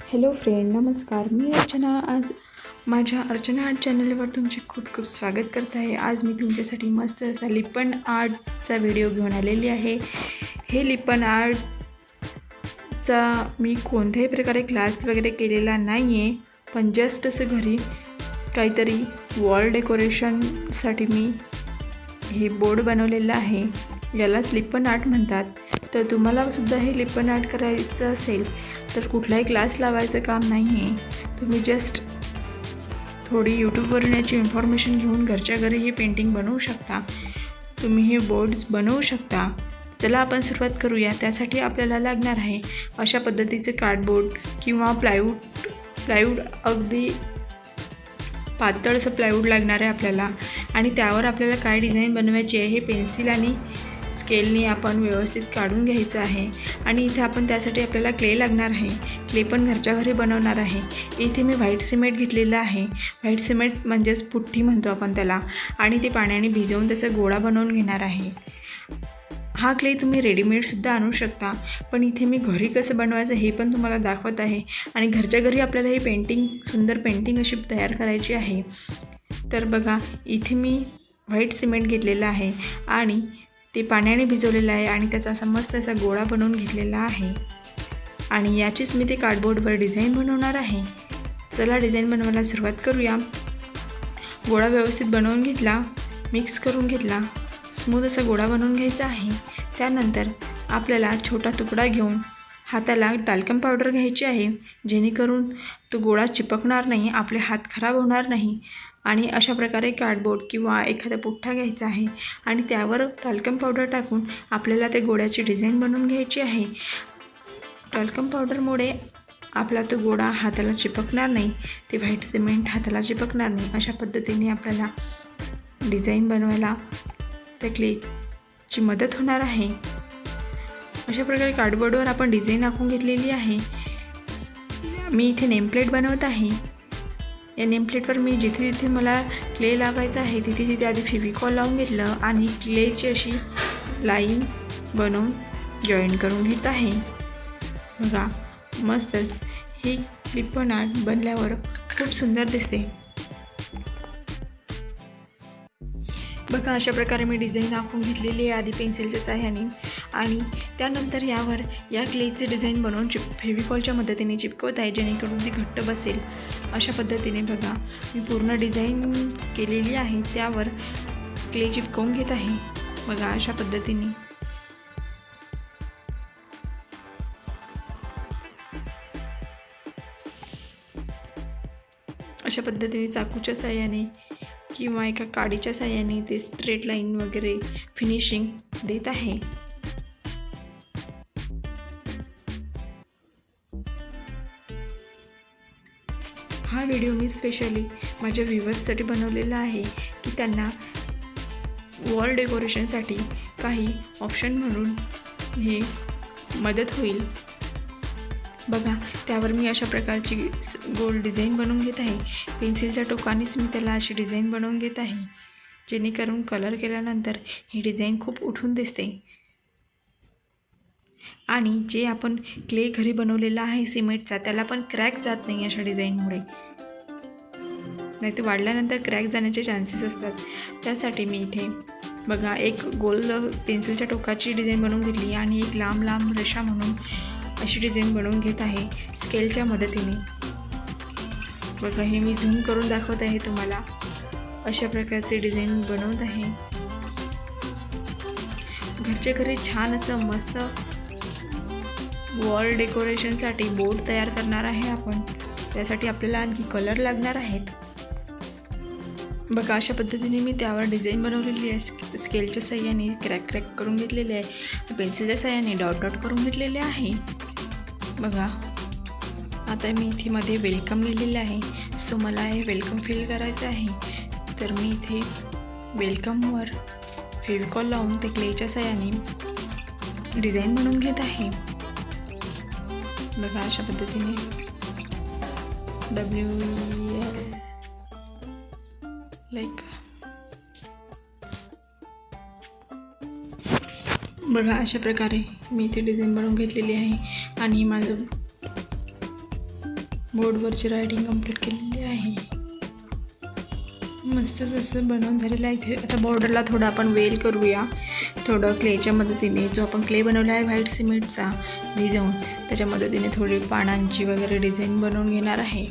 Hello friend, नमस्कार. मी अर्चना. आज माझ्या अर्चना आर्ट चॅनलवर तुमचे खूप खूप स्वागत करत आहे. आज मी तुमच्यासाठी मस्त असा लिपन आर्टचा व्हिडिओ घेऊन आलेली आहे. हे लिपन आर्टचा मी कोणत्याही प्रकारे क्लास वगैरे केलेला नाही आहे, पण जस्ट असं घरी काहीतरी वॉल डेकोरेशनसाठी मी हे बोर्ड बनवलेलं आहे. यालाच लिपन आर्ट म्हणतात. तर तुम्हाला सुद्धा हे लिपन आर्ट करायचं असेल तर कुठलाही क्लास लावायचं काम नाही आहे. तुम्ही जस्ट थोडी यूट्यूबवरून याची इन्फॉर्मेशन घेऊन घरच्या घरी ही पेंटिंग बनवू शकता. तुम्ही हे बोर्ड्स बनवू शकता. चला आपण सुरुवात करूया. त्यासाठी आपल्याला लागणार आहे अशा पद्धतीचे कार्डबोर्ड किंवा प्लायवूड अगदी पातळ असं प्लायवूड लागणार आहे आपल्याला. आणि त्यावर आपल्याला काय डिझाईन बनवायची आहे हे पेन्सिल आणि स्केलनी आपण व्यवस्थित काढून घ्यायचं आहे. आणि इथे आपण त्यासाठी आपल्याला क्ले लागणार आहे. क्ले पण घरच्या घरी बनवणार आहे. इथे मी व्हाईट सिमेंट घेतलेलं आहे. व्हाईट सिमेंट म्हणजेच पुठ्ठी म्हणतो आपण त्याला. आणि ते पाण्याने भिजवून त्याचा गोळा बनवून घेणार आहे. हा क्ले तुम्ही रेडीमेडसुद्धा आणू शकता, पण इथे मी घरी कसं बनवायचं हे पण तुम्हाला दाखवत आहे. आणि घरच्या घरी आपल्याला ही सुंदर पेंटिंग अशी तयार करायची आहे. तर बघा, इथे मी व्हाईट सिमेंट घेतलेलं आहे आणि ते पाण्याने भिजवलेलं आहे आणि त्याचा असा मस्त असा गोळा बनवून घेतलेला आहे. आणि याचीच मी ते कार्डबोर्डवर डिझाईन बनवणार आहे. चला डिझाईन बनवायला सुरुवात करूया. गोळा व्यवस्थित बनवून घेतला, मिक्स करून घेतला, स्मूथ असा गोळा बनवून घ्यायचा आहे. त्यानंतर आपल्याला छोटा तुकडा घेऊन हाताला टाल्कम पावडर घ्यायची आहे, जेणेकरून तो गोळा चिपकणार नाही, आपले हात खराब होणार नाही. आणि अशा प्रकारे कार्डबोर्ड किंवा एखादा पुठ्ठा घ्यायचा आहे आणि त्यावर टाल्कम पावडर टाकून आपल्याला ते गोळ्याची डिझाईन बनवून घ्यायची आहे. टाल्कम पावडरमुळे आपला तो गोळा हाताला चिपकणार नाही, ते व्हाईट सिमेंट हाताला चिपकणार नाही. अशा पद्धतीने आपल्याला डिझाईन बनवायला त्या क्लेची मदत होणार आहे. अशा प्रकारे कार्डबोर्डवर आपण डिझाईन आखून घेतलेली आहे. मी इथे नेमप्लेट बनवत आहे. या नेमप्लेटवर मी जिथे जिथे मला क्ले लावायचा आहे तिथे तिथे आधी फेविकॉल लावून घेतलं आणि क्लेची अशी लाईन बनवून जॉईन करून घेत आहे. बघा, मस्तच ही लिपन आर्ट बनल्यावर खूप सुंदर दिसते. बघा, अशा प्रकारे मी डिझाईन आखून घेतलेली आहे आधी पेन्सिलच्या साह्याने. आणि त्यानंतर यावर या क्लेची डिझाईन बनवून फेविकॉलच्या मदतीने चिपकवत आहे, जेणेकरून ती घट्ट बसेल. अशा पद्धतीने बघा, मी पूर्ण डिझाईन केलेली आहे, त्यावर क्ले चिपकवून घेत आहे. बघा, अशा पद्धतीने चाकूच्या साह्याने किंवा एका काडीच्या साह्याने ते स्ट्रेट लाईन वगैरे फिनिशिंग देत आहे. हा व्हिडिओ मी स्पेशली माझ्या व्ह्यूअर्ससाठी बनवलेला आहे की त्यांना वॉल डेकोरेशनसाठी काही ऑप्शन म्हणून हे मदत होईल. बघा, त्यावर मी अशा प्रकारची गोल डिझाईन बनवून घेत आहे. पेन्सिलच्या टोकानेच मी त्याला अशी डिझाईन बनवून घेत आहे, जेणेकरून कलर केल्यानंतर ही डिझाईन खूप उठून दिसते. आणि जे आपण क्ले घरी बनवलेला आहे सिमेंटचा, त्याला पण क्रॅक जात नाही अशा डिझाईनमुळे. नाही तर वाढल्यानंतर क्रॅक जाण्याचे चान्सेस असतात. त्यासाठी मी इथे बघा एक गोल पेन्सिलच्या टोकाची डिझाईन बनवून घेतली आणि एक लांब लांब रेषा म्हणून अशी डिझाईन बनवून घेत आहे स्केलच्या मदतीने. बघा, हे मी झूम करून दाखवत आहे तुम्हाला. अशा प्रकारचे डिझाईन बनवत आहे. घरच्या घरी छान असं मस्त वॉल डेकोरेशनसाठी बोर्ड तयार करणार आहे आपण. त्यासाठी आपल्याला आणखी कलर लागणार आहेत. बघा, अशा पद्धतीने मी त्यावर डिझाईन बनवलेली आहे. स्केलच्या साह्याने क्रॅक करून घेतलेले आहे, पेन्सिलच्या साह्याने डॉट करून घेतलेले आहे. बघा, आता मी इथे मध्ये वेलकम लिहिलेलं आहे. सो मला हे वेलकम फील करायचं आहे, तर मी इथे वेलकमवर फेविकॉल लावून ते क्लेच्या साह्याने डिझाईन बनवून घेत आहे. बघा, अशा पद्धतीने बघा, अशा प्रकारे मी इथे डिझाईन बनवून घेतलेली आहे. आणि माझं बोर्डवरची रायटिंग कंप्लीट केलेली आहे. मस्त जसं बनवून झालेलं आहे. इथे आता बॉर्डरला थोडं आपण वेल करूया. थोडं क्लेच्या मदतीने, जो आपण क्ले बनवला आहे व्हाईट सिमेंटचा भिजवून, त्याच्या मदतीने थोडी पानांची वगैरे डिझाईन बनवून घेणार आहे.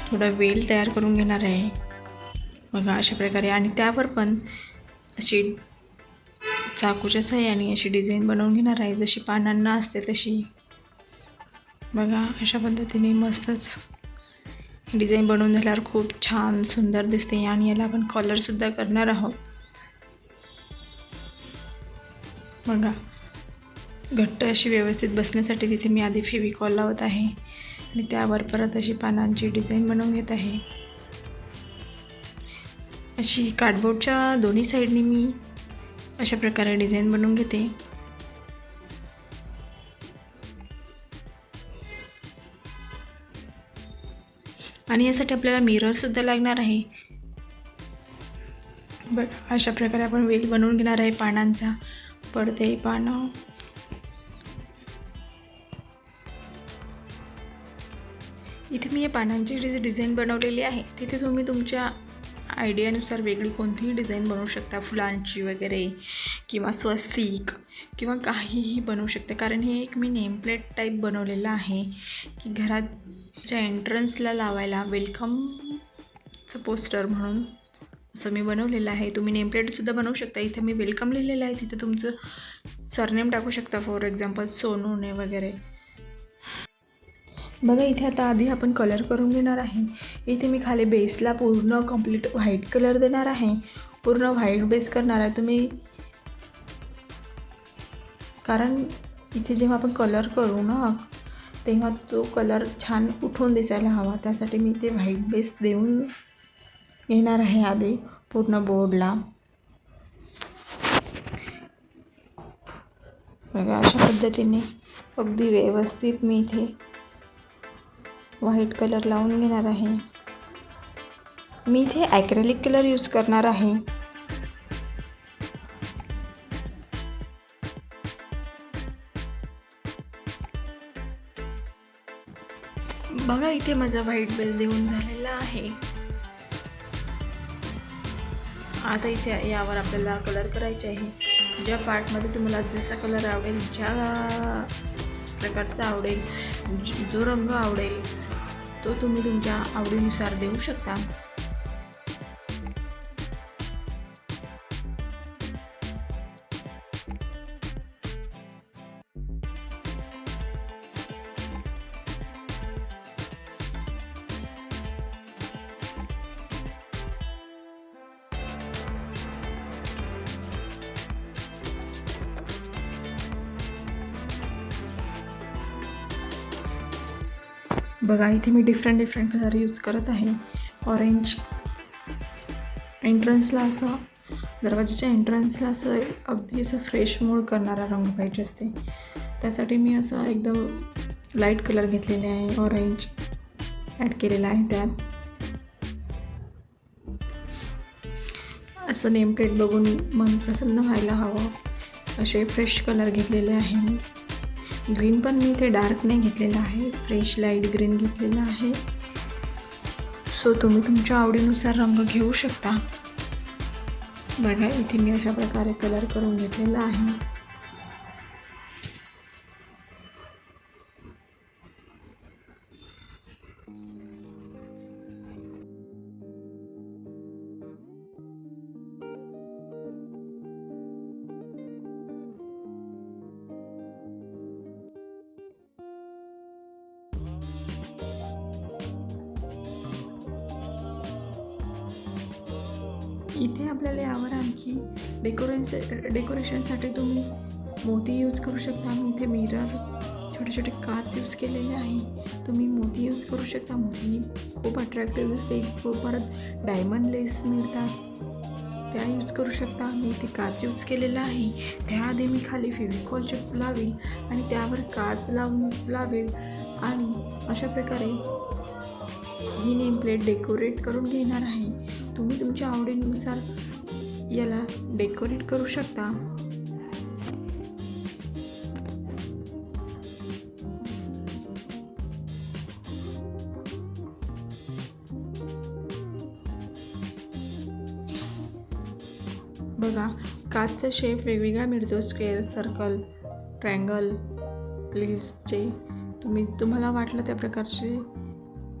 थोडा वेल तयार करून घेणार आहे बघा अशा प्रकारे. आणि त्यावर पण अशी चाकूच्या साहाय्याने अशी डिझाईन बनवून घेणार आहे, जशी पानांना असते तशी. बघा अशा पद्धतीने मस्तच डिझाईन बनवून झाल्यावर खूप छान सुंदर दिसते. आणि याला आपण कलरसुद्धा करणार आहोत. बघा घट्ट अशी व्यवस्थित बसण्यासाठी तिथे मी आधी फेविकॉल लावत आहे आणि त्यावर परत अशी पानांची डिझाईन बनवून घेत आहे. अशी कार्डबोर्डच्या दोन्ही साईडनी मी अशा प्रकारे डिझाईन बनवून घेते. आणि यासाठी आपल्याला मिररसुद्धा लागणार आहे. बघा अशा प्रकारे आपण वेल बनवून घेणार आहे पानांचा. पडते पानं इथे मी या पानांची डिझाईन बनवलेली आहे. तिथे तुम्ही तुमच्या आयडियानुसार वेगळी कोणतीही डिझाईन बनवू शकता, फुलांची वगैरे किंवा स्वस्तिक किंवा काहीही बनवू शकता. कारण हे एक मी नेमप्लेट टाईप बनवलेलं आहे की घराच्या एंट्रन्सला लावायला वेलकमचं पोस्टर म्हणून असं मी बनवलेलं आहे. तुम्ही नेमप्लेटसुद्धा बनवू शकता. इथे मी वेलकम लिहिलेलं आहे, तिथे तुमचं सरनेम टाकू शकता, फॉर एक्झाम्पल सोनूने वगैरे. बघा इथे आता आधी आपण कलर करून घेणार आहे. इथे मी खाली बेसला पूर्ण कंप्लीट व्हाईट कलर देणार आहे. पूर्ण व्हाईट बेस करणार आहे तुम्ही, कारण इथे जेव्हा आपण कलर करू ना तेव्हा तो कलर छान उठून दिसायला हवा. त्यासाठी मी ते व्हाईट बेस देऊन घेणार आहे आधी पूर्ण बोर्डला. बघा अशा पद्धतीने अगदी व्यवस्थित मी इथे व्हाईट कलर लावून घेणार आहे. मी इथे ॲक्रेलिक कलर यूज करणार आहे. बघा इथे माझा व्हाईट बेस देऊन झालेला आहे. आता इथे यावर आपल्याला कलर करायचे आहे. ज्या पार्टमध्ये तुम्हाला जसा कलर आवडेल, ज्या प्रकारचा आवडेल, जो रंग आवडेल तो तुम्ही तुमच्या आवडीनुसार देऊ शकता. बघा इथे मी डिफरंट कलर यूज करत आहे. ऑरेंज एंट्रन्सला असं, दरवाजाच्या एंट्रन्सला असं अगदी असं फ्रेश मूड करणारा रंग पाहिजे असते. त्यासाठी मी असं एकदम लाईट कलर घेतलेले आहे, ऑरेंज ॲड केलेला आहे त्यात. असं नेमप्लेट बघून मन प्रसन्न व्हायला हवं असे फ्रेश कलर घेतलेले आहे. ग्रीन पण मी इथे डार्क नाही घेतलेला आहे, फ्रेश लाईट ग्रीन घेतलेला आहे. सो तुम्ही तुमच्या आवडीनुसार रंग घेऊ शकता. बघा इथे मी अशा प्रकारे कलर करून घेतलेला आहे. इथे आपल्याला यावर आणखी डेकोरेशनसाठी तुम्ही मोती यूज करू शकता. मी इथे मिरर, छोटे छोटे काच यूज केलेले आहे. तुम्ही मोती यूज करू शकता. मोतीनी खूप अट्रॅक्टिव्ह दिसते. परत डायमंड लेस मिळतात, त्या यूज करू शकता. मी इथे काच यूज केलेला आहे. त्याआधी मी खाली फेविकॉल चिप लावेल आणि त्यावर काच लावेल आणि अशा प्रकारे ही नेम प्लेट डेकोरेट करून घेणार आहे. तुम्ही तुमच्या आवडीनुसार याला डेकोरेट करू शकता. बघा, काचचा शेप वेगवेगळा मिळतो, स्क्वेअर, सर्कल, ट्रायंगल, लीव्सचे. तुम्हाला वाटलं त्या प्रकारचे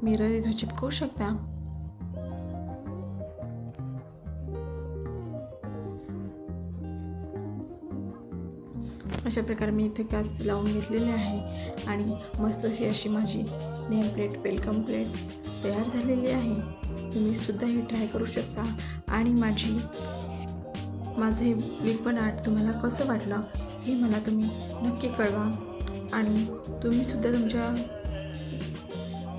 मिरर इथं चिपकवू शकता. अशा प्रकारे मी इथे काच लावून घेतलेले आहे आणि मस्त अशी माझी नेम प्लेट, वेलकम प्लेट तयार झालेली आहे. तुम्ही सुद्धा हे ट्राय करू शकता. आणि माझे रिबन आर्ट तुम्हाला कसं वाटलं हे मला तुम्ही नक्की कळवा. आणि तुम्ही सुद्धा तुमच्या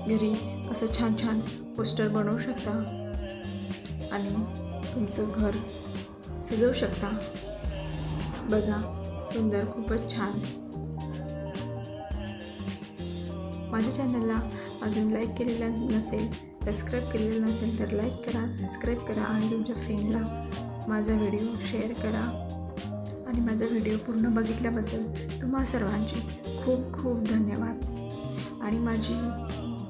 घरी असं छान छान पोस्टर बनवू शकता आणि तुमचं घर सजवू शकता. बघा, सुंदर, खूपच छान. माझ्या चॅनलला अजून लाईक केलेलं नसेल, सबस्क्राईब केलेलं नसेल तर लाईक करा, सबस्क्राईब करा आणि तुमच्या फ्रेंडला माझा व्हिडिओ शेअर करा. आणि माझा व्हिडिओ पूर्ण बघितल्याबद्दल तुम्हा सर्वांचे खूप खूप धन्यवाद. आणि माझी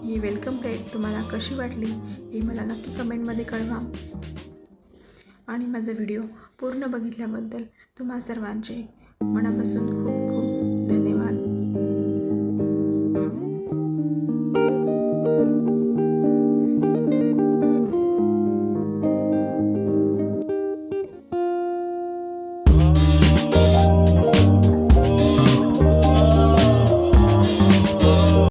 ही वेलकम प्लेट तुम्हाला कशी वाटली हे मला नक्की कमेंटमध्ये कळवा. आणि माझा व्हिडिओ पूर्ण बघितल्याबद्दल तुम्हा सर्वांचे मनापासून खूप खूप